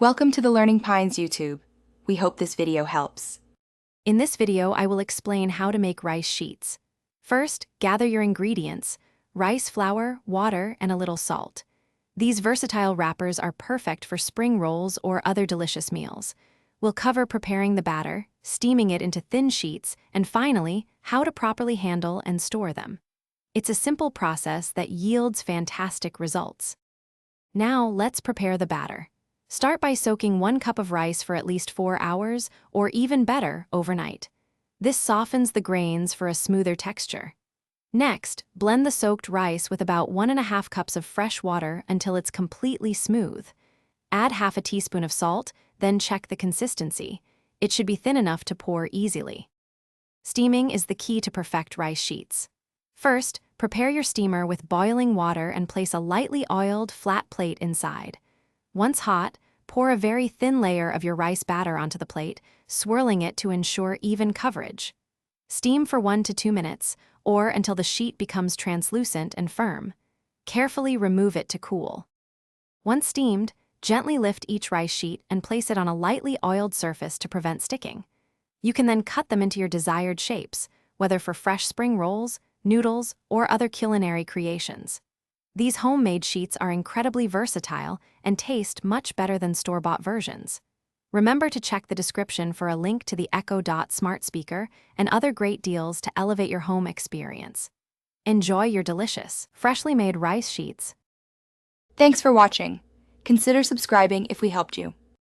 Welcome to the Learning Pines YouTube. We hope this video helps. In this video, I will explain how to make rice sheets. First, gather your ingredients: rice flour, water, and a little salt. These versatile wrappers are perfect for spring rolls or other delicious meals. We'll cover preparing the batter, steaming it into thin sheets, and finally, how to properly handle and store them. It's a simple process that yields fantastic results. Now, let's prepare the batter. Start by soaking 1 cup of rice for at least 4 hours, or even better, overnight. This softens the grains for a smoother texture. Next, blend the soaked rice with about 1½ cups of fresh water until it's completely smooth. Add half a teaspoon of salt, then check the consistency. It should be thin enough to pour easily. Steaming is the key to perfect rice sheets. First, prepare your steamer with boiling water and place a lightly oiled, flat plate inside. Once hot, pour a very thin layer of your rice batter onto the plate, swirling it to ensure even coverage. Steam for 1 to 2 minutes, or until the sheet becomes translucent and firm. Carefully remove it to cool. Once steamed, gently lift each rice sheet and place it on a lightly oiled surface to prevent sticking. You can then cut them into your desired shapes, whether for fresh spring rolls, noodles, or other culinary creations. These homemade sheets are incredibly versatile and taste much better than store-bought versions. Remember to check the description for a link to the Echo Dot smart speaker and other great deals to elevate your home experience. Enjoy your delicious, freshly made rice sheets. Thanks for watching. Consider subscribing if we helped you.